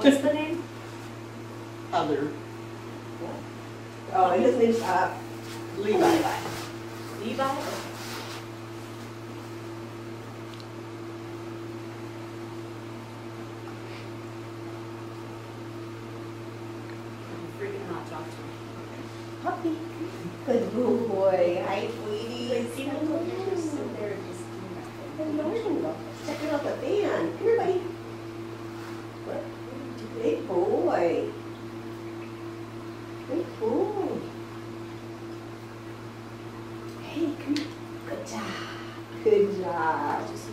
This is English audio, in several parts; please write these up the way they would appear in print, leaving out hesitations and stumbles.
What's the name? Other. Oh, and his name's Levi. Levi? I'm freaking not talk to him. Puppy. Good boy. Hi, sweetie. Like, see how little you just sit there and just Good morning. Check it out the fan. Come here, buddy. What? Big boy. Big boy. Hey, come here. Good job. Good job. just see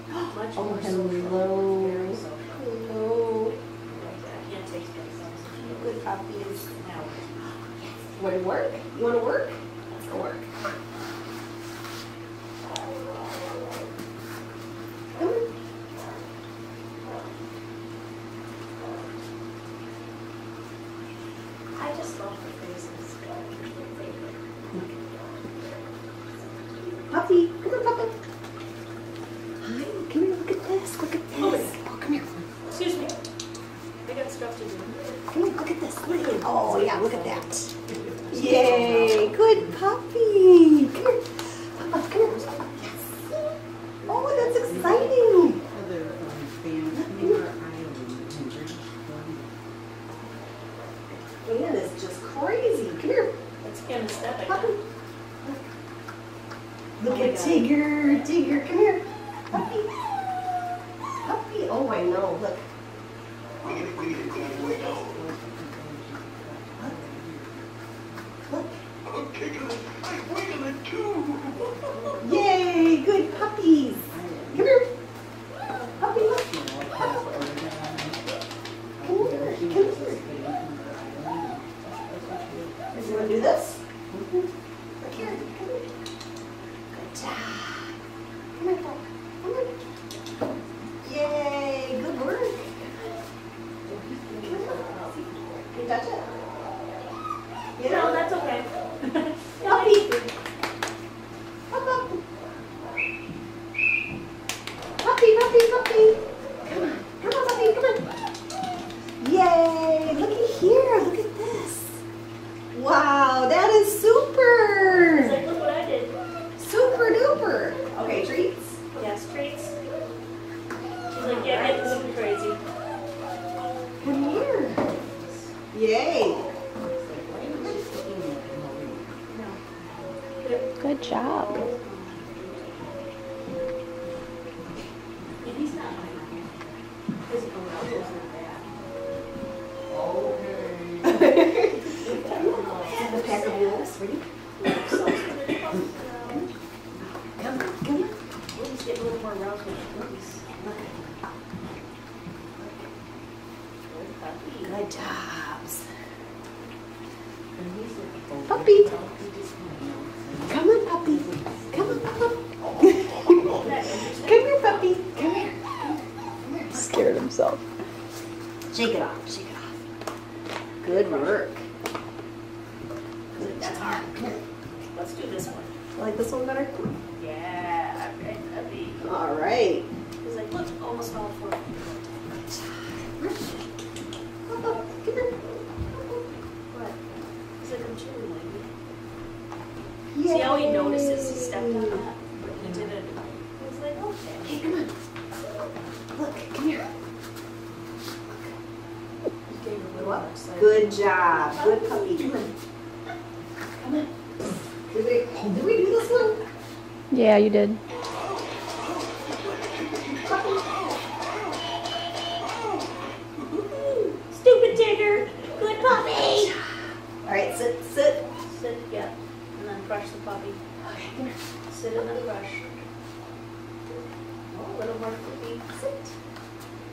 how much Oh, more social. hello. Very social. Hello. I can't take space. Good puppies. Now, You want to work? You want to work? Let's go work. Come on. Come on. I just love the faces. Puppy, come here, puppy. Hi, come here, look at this, look at this. Oh, come here. Excuse me. I got stuff to do. Come here, look at this. Look at Oh, yeah, look at that. Yay, good puppy. Come here. Papa, come here. Yes. Oh, that's exciting. Other Vancouver Island in British Columbia. Man, it's just crazy. Come here. That's anesthetic. Puppy. Look Oh my at God. Tigger. Tigger, come here. Puppy. Puppy. Oh, I know. Look. Look. Yay, good puppies. Come here. Puppy, look. Come here. Come here. You want to do this? Look here. Come here. Good job. Come here, Paul. Come here. Yay, good work. Can you touch it? You No, know, that's okay. puppy. Up, up. Puppy, puppy, puppy. Come on, puppy, come on. Yay, looky here, look at this. Wow, that is He's super. like, look what I did. Super duper. Okay, treats. Yes, treats. She's like, yeah, get this crazy. Come here. Yay. Good job. And he's not mine. Physical health isn't bad. Have a pack of wolves. Ready? Come, come. He's getting a little more aroused with the cookies. Good jobs. Puppy. Puppy. Come on, puppy. Come on, puppy. Come here, puppy. Come here. Scared himself. Shake it off. Shake it off. Good work. That's hard. Come here. Let's do this one. Like this one better? Yeah, right, puppy. All right. He's like, look, almost all four. Papa, come here. What? He's like, I'm chilling, lady. Yay. See how he notices he stepped on that? But he didn't. He was like, okay. Hey, come on. Look, come here. He gave a little more excited. Good job. Good puppy. Come on. Come on. Did we do this one? Yeah, you did. Stupid Tigger! Good puppy! All right, sit, sit. Sit, yeah. And then crush the puppy. Okay, come here. Sit and then crush. Oh, a little more flippy. Sit.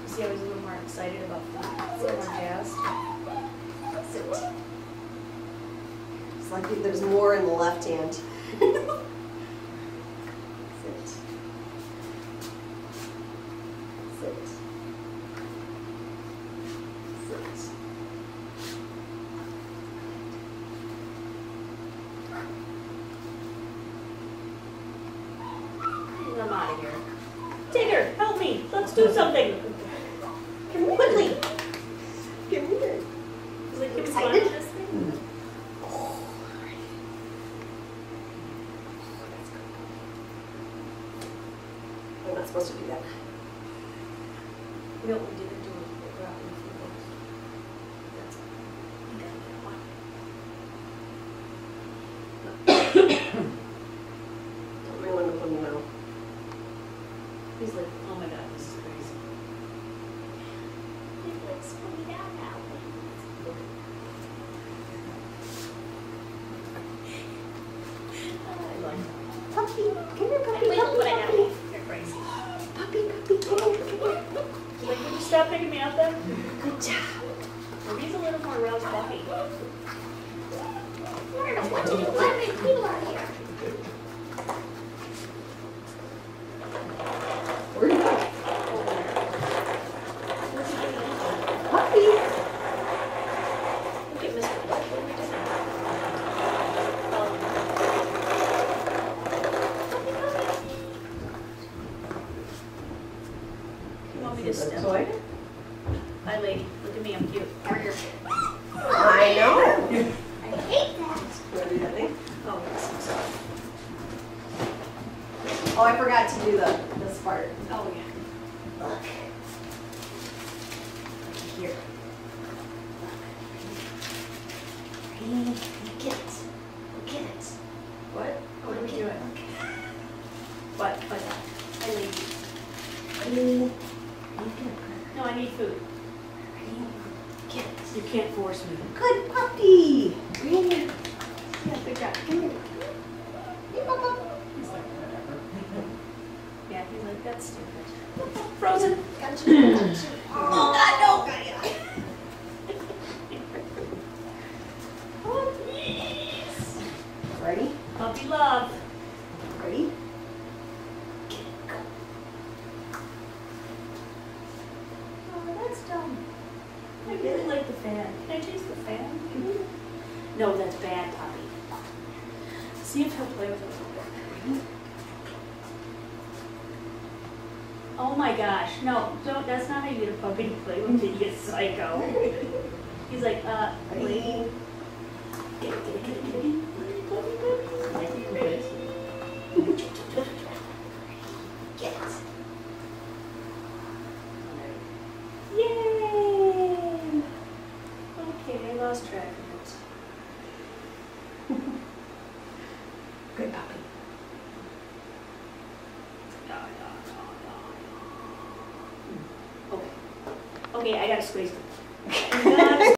You see how he's a little more excited about food? A little more jazzed. Sit. It's like there's more in the left hand. Sit. Sit. Sit. And I'm out of here. Tigger, help me! puppy. Let's do something. Come here. Quickly. Come here. He's like, "You Excited? excited this thing?" I'm not supposed to do that. No, we didn't do it. We're out in the field. That's you gotta get one. Tell me when to put them out. He's like, "Oh my God, this is crazy." He's like, "Slow me down now." I like that. Puppy. Come here, puppy. Wait, Puppy, but I gotta puppy. leave. You're crazy. Puppy, puppy. Come here, come here. He's like, "Would you stop picking me up then?" Good job. Well, he's a little more real fluffy. I don't know what to do. What many people are here? Where'd you go? What's he doing? Puppy. Look at Mr. What are we doing? You want me to step? Toy? Hi, lady. Look at me. I'm cute. Or you're I know. I hate that. Oh, yes. I'm sorry. Oh, I forgot to do this part. Oh, yeah. Look. Here. Ready? Get it. Get it. What? What are we doing? What? What? Hi, lady. Ready? Get it. No, I need food. Ready? Get it. You can't force me. Good puppy. Bring it. Yeah, good job. Come here. Hey, Papa. He's like, whatever. Yeah, he's like, that's stupid. Frozen. Got you. Got you. Oh, God, no. Got ya. Puppies. Ready? Puppy love. Ready? Get it. Go. Oh, that's dumb. I really like the fan. Can I change the fan? No, that's bad, Poppy. See if he'll play with it a little bit. Oh my gosh, no, don't, that's not how you get a puppy to play with it, you psycho. He's like, Ready? lady. Get it, get it, get it, get it. Puppy, puppy. Get it. Yay! Okay, I lost track of it. Good puppy. Okay. Okay, I gotta squeeze it. I gotta